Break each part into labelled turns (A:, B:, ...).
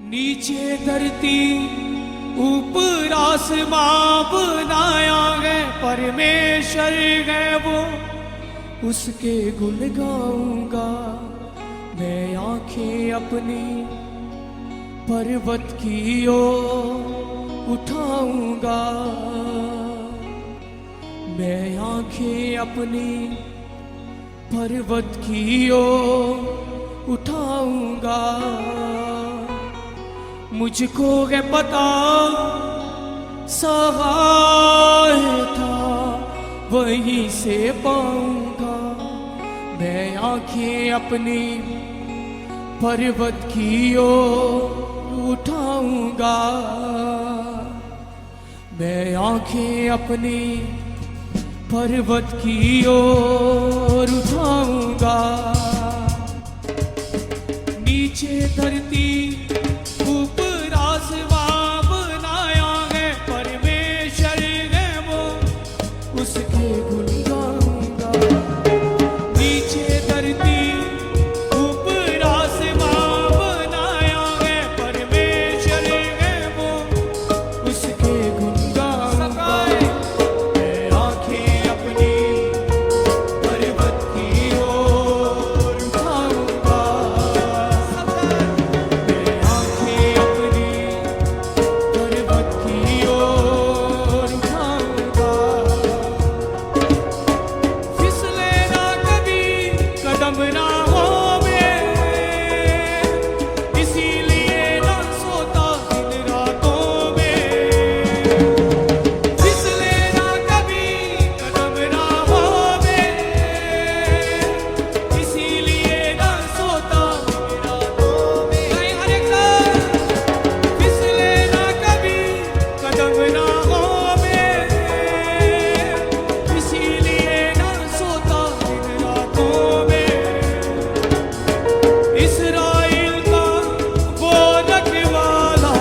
A: नीचे धरती ऊपर आसमां बनाया है परमेश्वर है वो, उसके गुण गाऊंगा मैं आंखें अपनी पर्वत की ओर उठाऊंगा। मैं आंखें अपनी पर्वत की ओर उठाऊंगा। मुझको है पता सहायता वहीं से पाऊंगा। मैं आंखें अपनी पर्वत की ओर उठाऊंगा। मैं आंखें अपनी पर्वत की ओर उठाऊंगा। नीचे धरती ऊपर आसमां बनाया है परमेश्वर है वो, उसके गुण गाऊंगा। नीचे धरती ऊपर आसमां बनाया है परमेश्वर है वो, उसके गुण गाऊंगा। मैं आंखें अपनी पर्वत की ओर उठाऊंगा। मैं आंखें अपनी पर्वत की ओर उठाऊंगा। फिसले ना कभी कदम ना होवे, इसीलिए ना सोता दिन रातों में। फिसले ना कभी कदम ना होवे, इसीलिए ना सोता दिन रातों में। हर एक फिसले ना कभी कदम ना होवे, इसीलिए ना सोता दिन रातों में। इस्राएल का वो रखवाला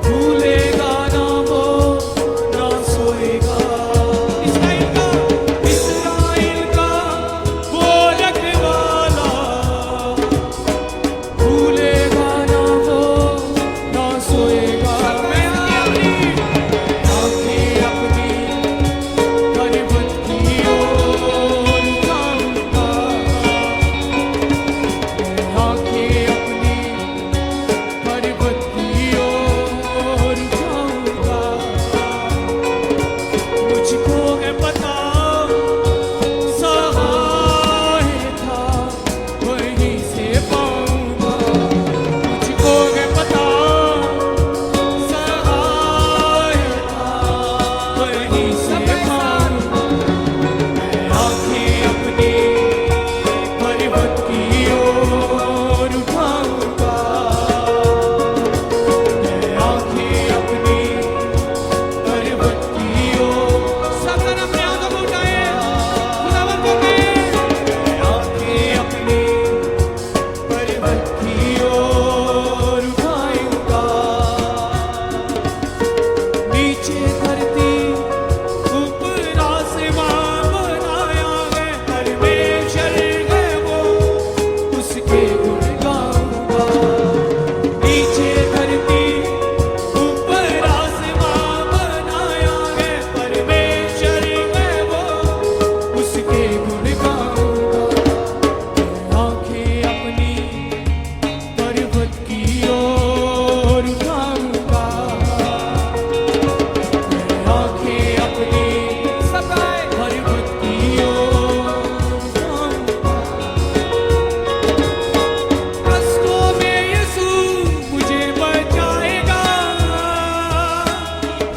A: भूलेगा ना वो ना सोएगा। इस्राएल का वो रखवाला भूलेगा ना वो ना सोएगा। मैं आंखें अपनी पर्वत की ओर उठाऊंगा। आंखें अपनी पर्वत की ओर उठाऊंगा। मुझको है पता सहायता वहीं से पाऊंगा। मुझको है पता सहायता वहीं से पाऊंगा। मैं आंखें अपनी पर्वत की ओर उठाऊंगा। मैं आंखें अपनी पर्वत की ओर। सब जन अपने आंखों को उठाएं, खुदावन को कहें। मैं आंखें अपनी पर्वत की ओर उठाऊंगा। नीचे धरती ऊपर आसमां बनाया है परमेश्वर है वो, उसके गुण गाऊंगा। नीचे धरती ऊपर आसमां बनाया है परमेश्वर है वो, उसके गुण गाऊंगा। मैं आंखें अपनी पर्वत की ओर उठाऊंगा। मैं आंखें अपनी पर्वत की ओर उठाऊंगा। कष्टों में यीशु मुझे बचाएगा,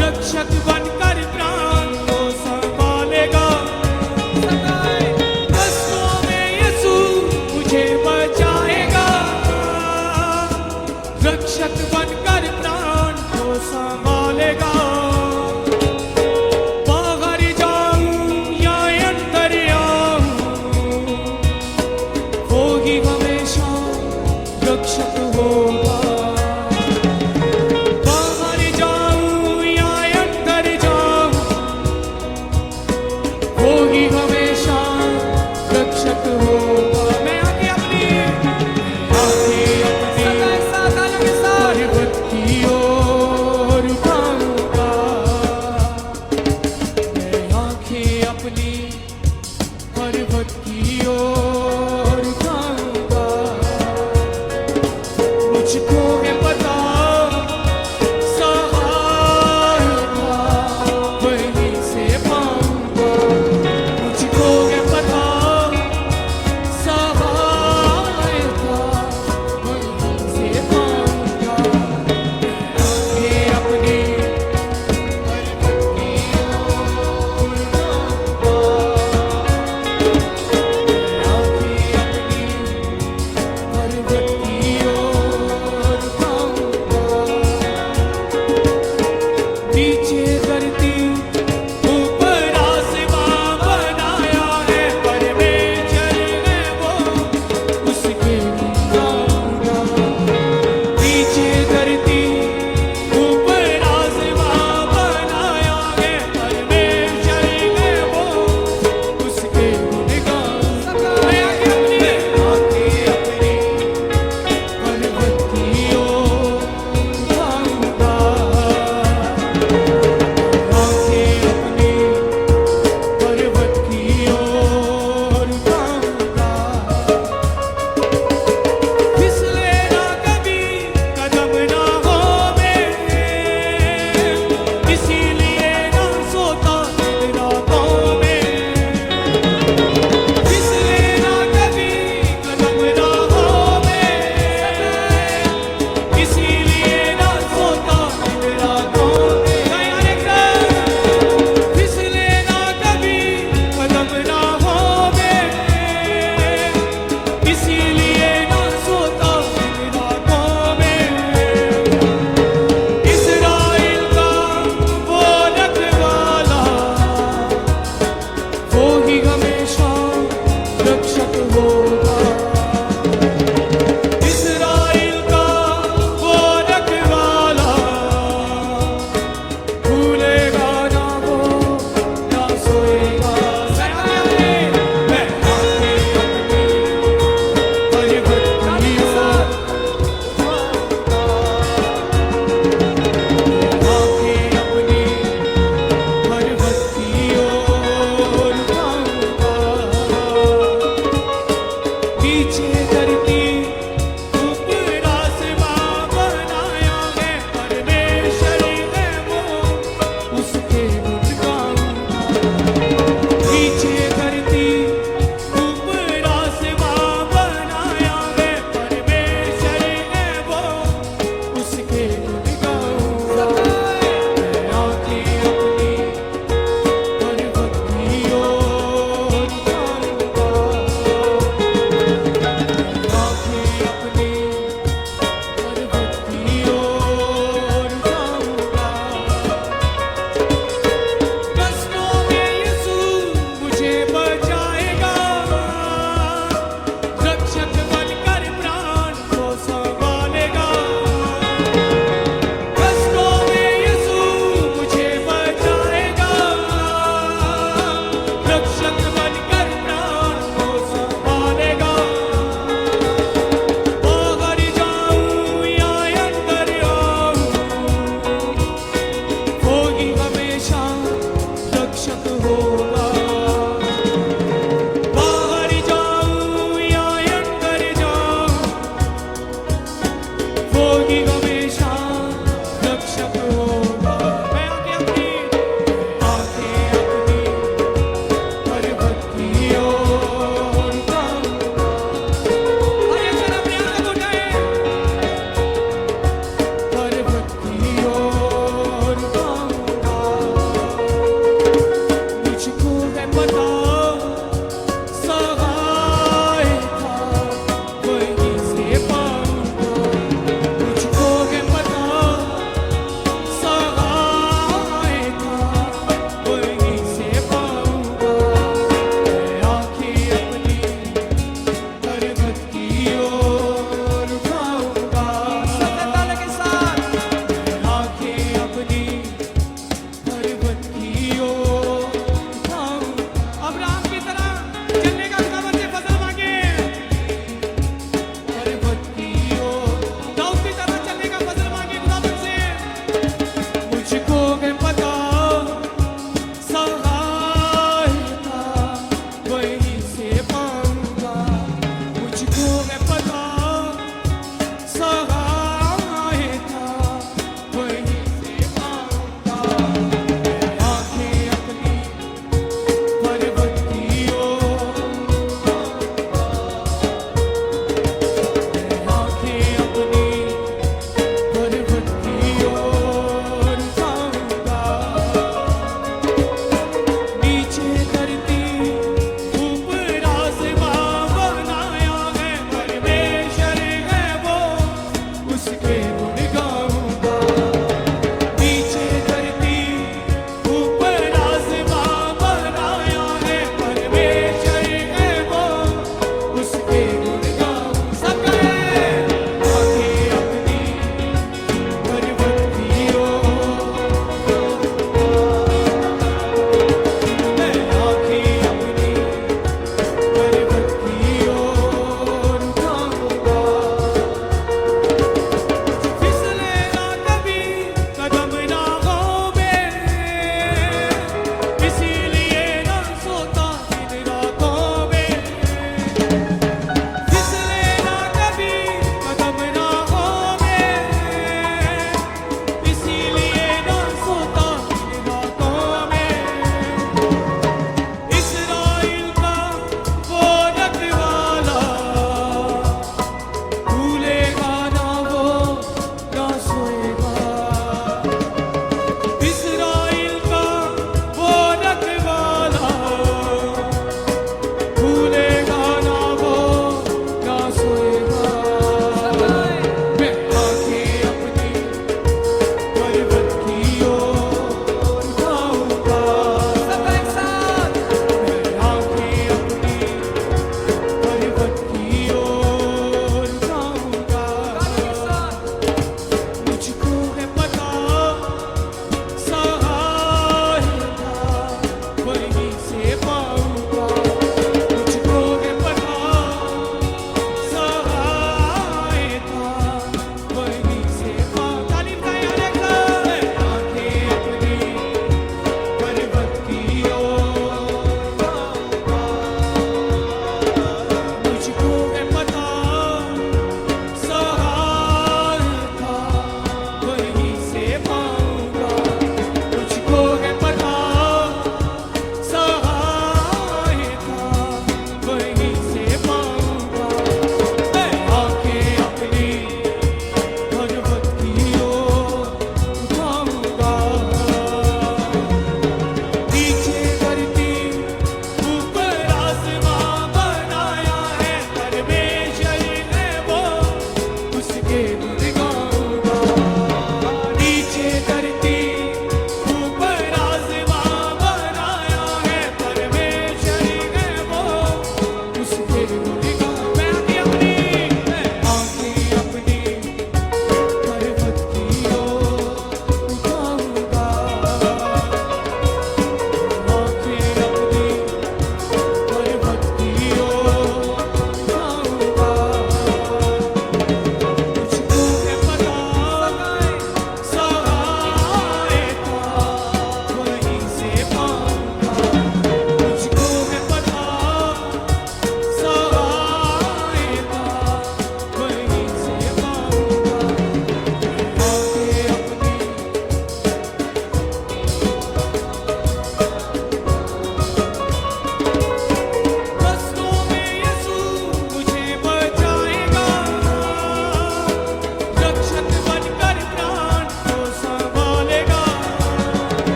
A: रक्षक बनकर प्राण को संभालेगा। कष्टों में यीशु मुझे बचाएगा, रक्षक बनकर प्राण को संभालेगा। बाहर जाऊं या अंदर आऊं, वो ही हमेशा रक्षक होगा। बाहर जाऊं या अंदर जाऊं, वो ही हमेशा रक्षक होगा। मैं आंखें अपनी मुझको है पता सहायता वहीं से पाऊंगा, मुझको है पता सहायता वहीं से पाऊंगा। आंखें अपनी पर्वत की ओर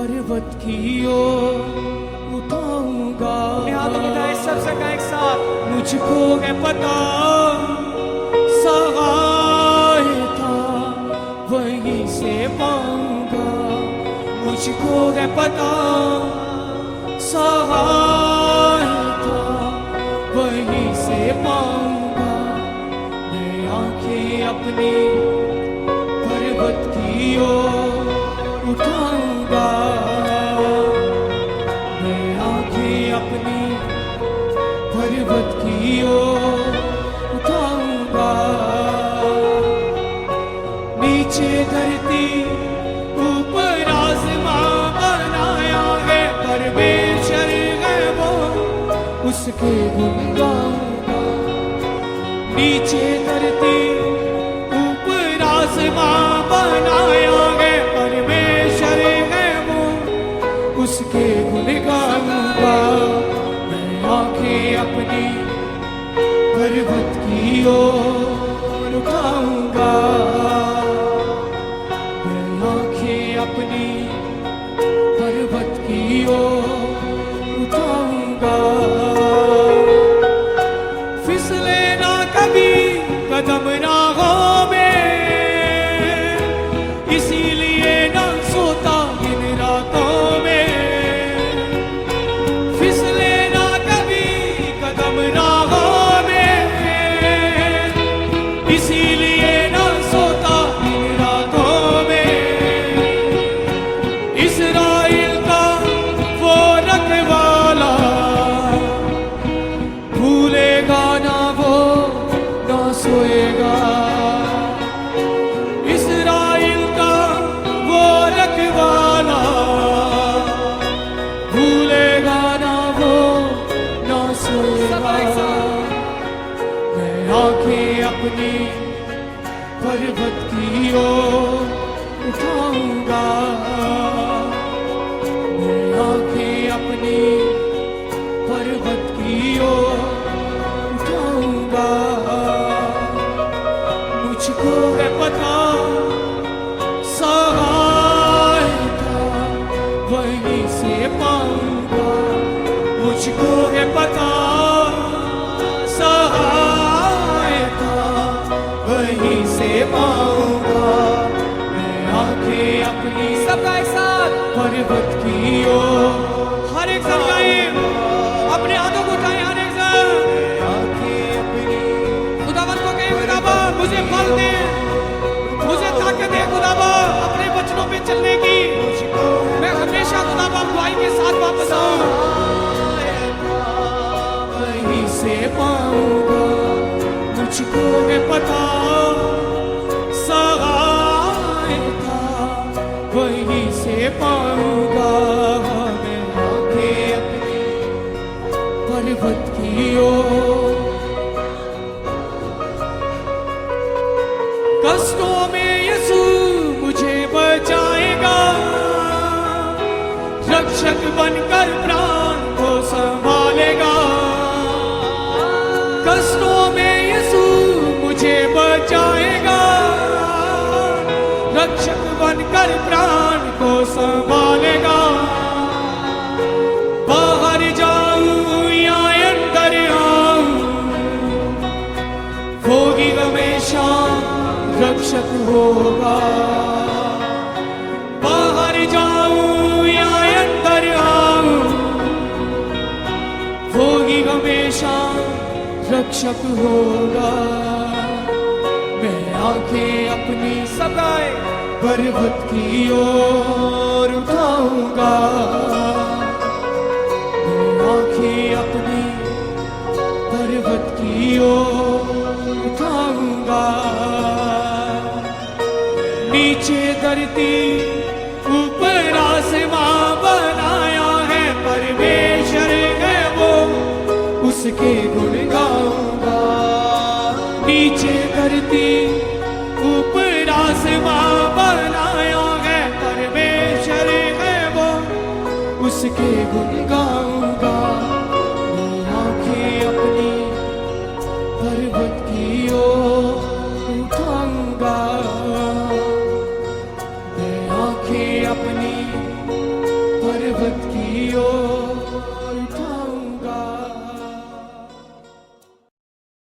A: पर्वत की ओर उठाऊंगा।
B: हाथों को उठाए सब संगा एक साथ।
A: मुझको है पता सहायता वहीं से पाऊंगा। मुझको है पता सहायता वहीं से पाऊंगा। मैं आंखें अपनी पर्वत की ओर उठाऊंगा। मैं आंखें अपनी पर्वत की ओर उठाऊंगा। नीचे धरती ऊपर आसमां बनाया है परमेश्वर है वो, उसके गुण गाऊंगा। नीचे धरती ऊपर आसमां बनाया है परमेश्वर है वो, उसके गुण गाऊंगा। मैं आंखें अपनी पर्वत की ओर उठाऊंगा। मैं आंखें अपनी पर्वत की ओर उठाऊंगा। फिसले ना कभी कदम राहों में, इसीलिए ना सोता इन रातों में। फिसले ना कभी कदम राहों में, इसीलिए ना सोता इन रातों में। इस्राएल का वो रखवाला भूलेगा ना वो ना सोएगा। इस्राएल का वो रखवाला भूलेगा ना वो ना सोएगा। मैं आंखें अपनी पर्वत की ओर उठाऊंगा। मैं आंखें अपनी पर्वत की ओर उठाऊंगा। मुझको है पता सहायता वहीं से पाऊंगा। मुझको है पता सहायता वहीं से पाऊंगा। मैं आंखें अपनी
B: सबका एक साथ।
A: पर्वत की ओर
B: हर एक सब गाए, अपने हाथों को उठाए हर एक सब।
A: आंखें अपनी
B: खुदावन को कहे खुदावा मुझे फल दे, मुझे ताकत दे खुदावा अपने वचनों पे चलने की। मैं हमेशा खुदावा दुआई के साथ वापस आऊं।
A: वहीं से पाऊंगा। मुझको है पता सहायता वहीं से पाऊंगा। मैं आंखें अपनी पर्वत की ओर। कष्टों में यीशु मुझे बचाएगा, रक्षक बनकर प्राण को संभालेगा। कष्टों में यीशु मुझे बचाएगा, रक्षक बनकर प्राण को संभालेगा। बाहर जाऊं या अंदर आऊं, वो ही हमेशा रक्षक होगा। बाहर जाऊं या अंदर आऊं, वो ही हमेशा रक्षक होगा। मैं आंखें अपनी
B: सब गाए।
A: पर्वत की ओर उठाऊंगा। मैं आंखें अपनी पर्वत की ओर उठाऊंगा। नीचे धरती ऊपर आसमां बनाया है परमेश्वर है वो, उसके गुण गाऊंगा। नीचे धरती ऊपर आसमां बनाया है परमेश्वर है वो, उसके गुण गाऊंगा। मैं आंखें अपनी पर्वत की ओर उठाऊंगा। मैं आंखें अपनी जियो